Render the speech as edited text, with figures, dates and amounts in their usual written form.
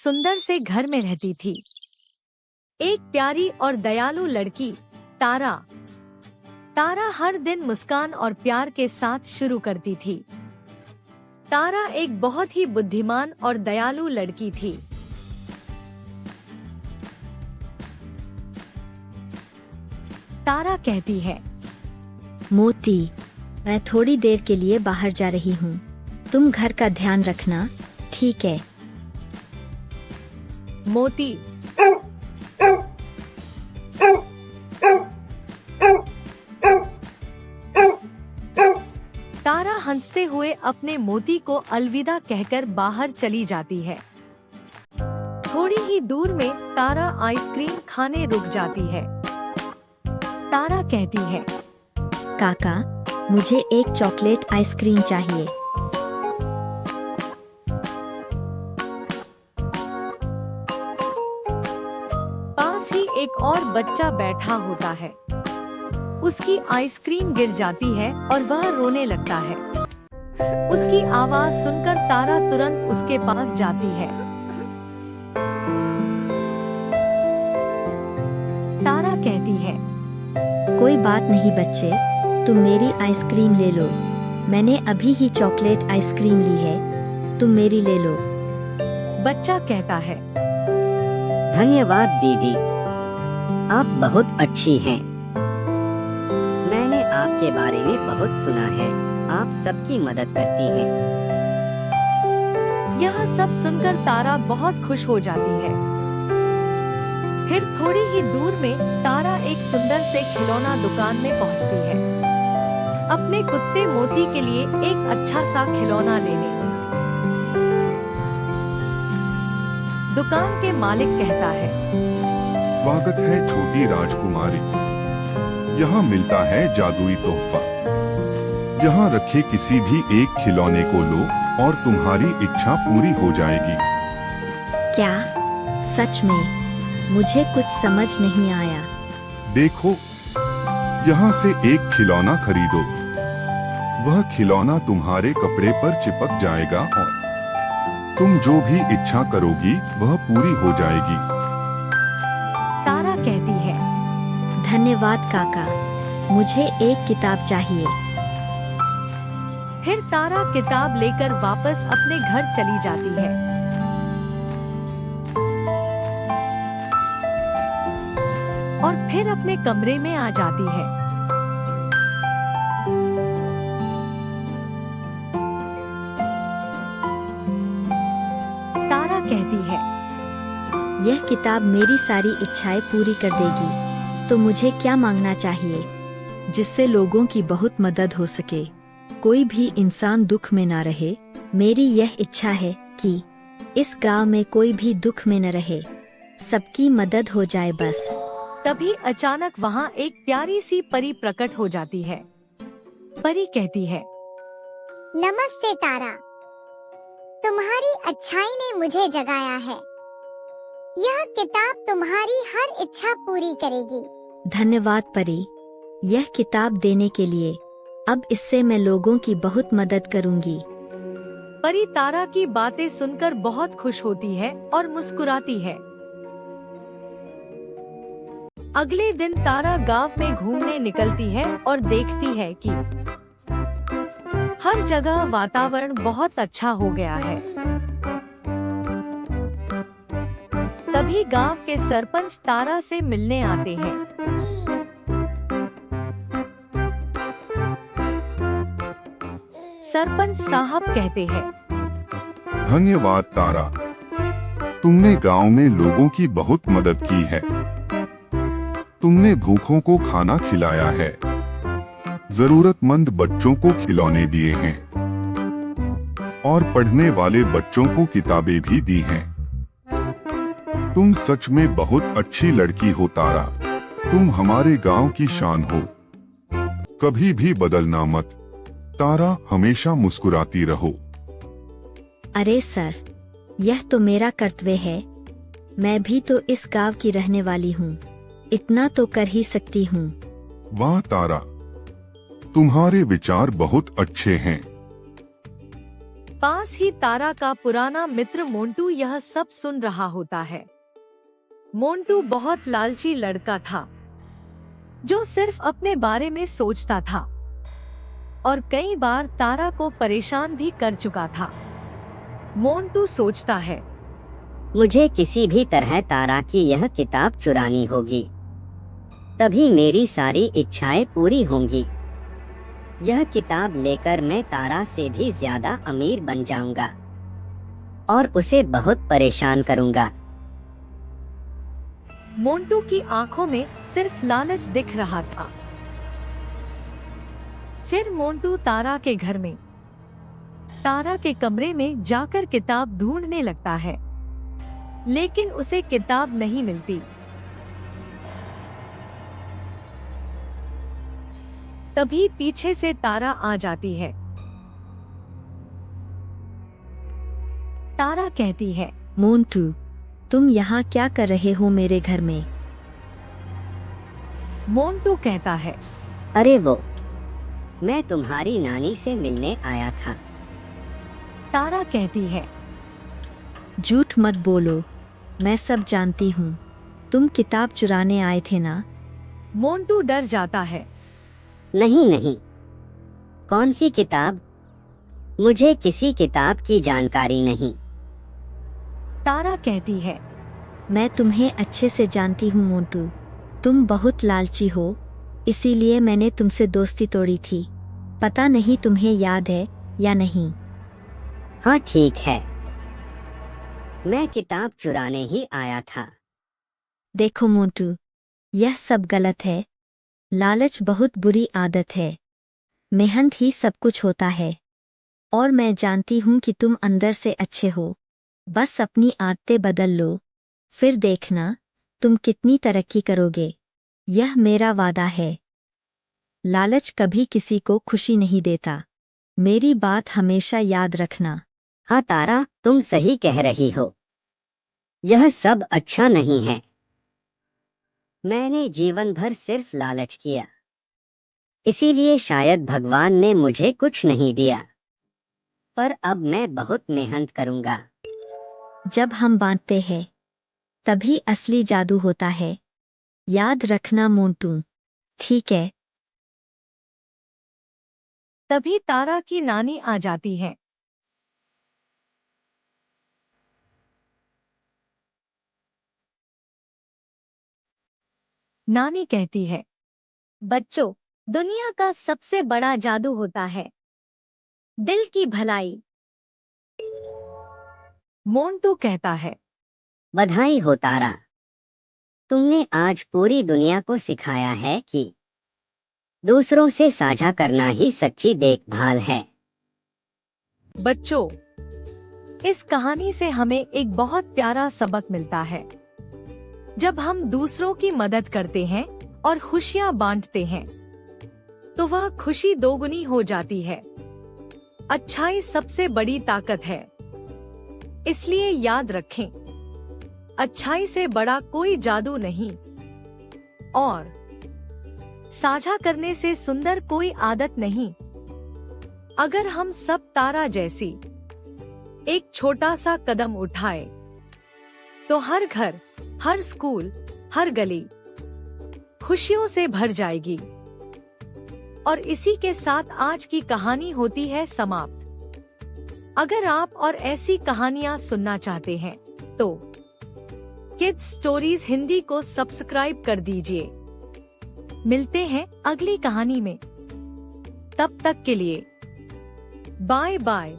सुंदर से घर में रहती थी। एक प्यारी और दयालु लड़की तारा। तारा हर दिन मुस्कान और प्यार के साथ शुरू करती थी। तारा एक बहुत ही बुद्धिमान और दयालु लड़की थी। तारा कहती है, मोती, मैं थोड़ी देर के लिए बाहर जा रही हूँ। तुम घर का ध्यान रखना, ठीक है? मोती तारा हंसते हुए अपने मोती को अलविदा कहकर बाहर चली जाती है। थोड़ी ही दूर में तारा आइसक्रीम खाने रुक जाती है। तारा कहती है, काका, मुझे एक चॉकलेट आइसक्रीम चाहिए। पास ही एक और बच्चा बैठा होता है। उसकी आइसक्रीम गिर जाती है और वह रोने लगता है। उसकी आवाज सुनकर तारा तुरंत उसके पास जाती है। तारा कहती है, कोई बात नहीं बच्चे, तुम मेरी आइसक्रीम ले लो। मैंने अभी ही चॉकलेट आइसक्रीम ली है, तुम मेरी ले लो। बच्चा कहता है, धन्यवाद दीदी, आप बहुत अच्छी हैं। मैंने आपके बारे में बहुत सुना है, आप सबकी मदद करती हैं। यह सब सुनकर तारा बहुत खुश हो जाती है। फिर थोड़ी ही दूर में तारा एक सुंदर से खिलौना दुकान में पहुंचती है, अपने कुत्ते मोती के लिए एक अच्छा सा खिलौना लेने। दुकान के मालिक कहता है, स्वागत है छोटी राजकुमारी, यहाँ मिलता है जादुई तोहफा। यहाँ रखे किसी भी एक खिलौने को लो और तुम्हारी इच्छा पूरी हो जाएगी। क्या? सच में? मुझे कुछ समझ नहीं आया। देखो, यहाँ से एक खिलौना खरीदो। वह खिलौना तुम्हारे कपड़े पर चिपक जाएगा और तुम जो भी इच्छा करोगी वह पूरी हो जाएगी। तारा कहती है, धन्यवाद काका, मुझे एक किताब चाहिए। फिर तारा किताब लेकर वापस अपने घर चली जाती है। और फिर अपने कमरे में आ जाती है। तारा कहती है, यह किताब मेरी सारी इच्छाएं पूरी कर देगी। तो मुझे क्या मांगना चाहिए? जिससे लोगों की बहुत मदद हो सके, कोई भी इंसान दुख में ना रहे। मेरी यह इच्छा है कि इस गांव में कोई भी दुख में न रहे, सबकी मदद हो जाए बस। तभी अचानक वहाँ एक प्यारी सी परी प्रकट हो जाती है। परी कहती है, नमस्ते तारा, तुम्हारी अच्छाई ने मुझे जगाया है। यह किताब तुम्हारी हर इच्छा पूरी करेगी। धन्यवाद परी, यह किताब देने के लिए। अब इससे मैं लोगों की बहुत मदद करूंगी। परी तारा की बातें सुनकर बहुत खुश होती है और मुस्कुराती है। अगले दिन तारा गांव में घूमने निकलती है और देखती है कि हर जगह वातावरण बहुत अच्छा हो गया है। तभी गांव के सरपंच तारा से मिलने आते हैं। सरपंच साहब कहते हैं, धन्यवाद तारा, तुमने गांव में लोगों की बहुत मदद की है। तुमने भूखों को खाना खिलाया है, जरूरतमंद बच्चों को खिलौने दिए हैं और पढ़ने वाले बच्चों को किताबें भी दी हैं। तुम सच में बहुत अच्छी लड़की हो तारा, तुम हमारे गांव की शान हो। कभी भी बदलना मत तारा, हमेशा मुस्कुराती रहो। अरे सर, यह तो मेरा कर्तव्य है। मैं भी तो इस गांव की रहने वाली हूँ, इतना तो कर ही सकती हूँ। वाह तारा, तुम्हारे विचार बहुत अच्छे हैं। पास ही तारा का पुराना मित्र मोंटू यह सब सुन रहा होता है। मोंटू बहुत लालची लड़का था, जो सिर्फ अपने बारे में सोचता था और कई बार तारा को परेशान भी कर चुका था। मोंटू सोचता है, मुझे किसी भी तरह तारा की यह किताब चुरानी होगी, तभी मेरी सारी इच्छाएं पूरी होंगी। यह किताब लेकर मैं तारा से भी ज्यादा अमीर बन जाऊंगा और उसे बहुत परेशान करूंगा। मोंटू की आंखों में सिर्फ लालच दिख रहा था। फिर मोंटू तारा के घर में, तारा के कमरे में जाकर किताब ढूंढने लगता है, लेकिन उसे किताब नहीं मिलती। तभी पीछे से तारा आ जाती है। तारा कहती है, मोंटू, तुम यहाँ क्या कर रहे हो मेरे घर में? मोंटू कहता है, अरे वो, मैं तुम्हारी नानी से मिलने आया था। तारा कहती है, झूठ मत बोलो, मैं सब जानती हूँ। तुम किताब चुराने आए थे ना? मोंटू डर जाता है। नहीं नहीं, कौन सी किताब? मुझे किसी किताब की जानकारी नहीं। तारा कहती है, मैं तुम्हें अच्छे से जानती हूँ मोंटू, तुम बहुत लालची हो, इसीलिए मैंने तुमसे दोस्ती तोड़ी थी। पता नहीं तुम्हें याद है या नहीं। हाँ ठीक है, मैं किताब चुराने ही आया था। देखो मोंटू, यह सब गलत है। लालच बहुत बुरी आदत है। मेहनत ही सब कुछ होता है, और मैं जानती हूँ कि तुम अंदर से अच्छे हो। बस अपनी आदतें बदल लो, फिर देखना तुम कितनी तरक्की करोगे। यह मेरा वादा है। लालच कभी किसी को खुशी नहीं देता। मेरी बात हमेशा याद रखना। हाँ तारा, तुम सही कह रही हो। यह सब अच्छा नहीं है। मैंने जीवन भर सिर्फ लालच किया, इसीलिए शायद भगवान ने मुझे कुछ नहीं दिया। पर अब मैं बहुत मेहनत करूंगा। जब हम बांटते हैं, तभी असली जादू होता है। याद रखना मोंटू, ठीक है? तभी तारा की नानी आ जाती है। नानी कहती है, बच्चों, दुनिया का सबसे बड़ा जादू होता है दिल की भलाई। मोंटू कहता है, बधाई हो तारा, तुमने आज पूरी दुनिया को सिखाया है कि दूसरों से साझा करना ही सच्ची देखभाल है। बच्चों, इस कहानी से हमें एक बहुत प्यारा सबक मिलता है। जब हम दूसरों की मदद करते हैं और खुशियां बांटते हैं, तो वह खुशी दोगुनी हो जाती है। अच्छाई सबसे बड़ी ताकत है, इसलिए याद रखें, अच्छाई से बड़ा कोई जादू नहीं, और साझा करने से सुंदर कोई आदत नहीं। अगर हम सब तारा जैसी एक छोटा सा कदम उठाए, तो हर घर, हर स्कूल, हर गली खुशियों से भर जाएगी। और इसी के साथ आज की कहानी होती है समाप्त। अगर आप और ऐसी कहानियां सुनना चाहते हैं, तो किड्स स्टोरीज हिंदी को सब्सक्राइब कर दीजिए। मिलते हैं अगली कहानी में। तब तक के लिए बाय बाय।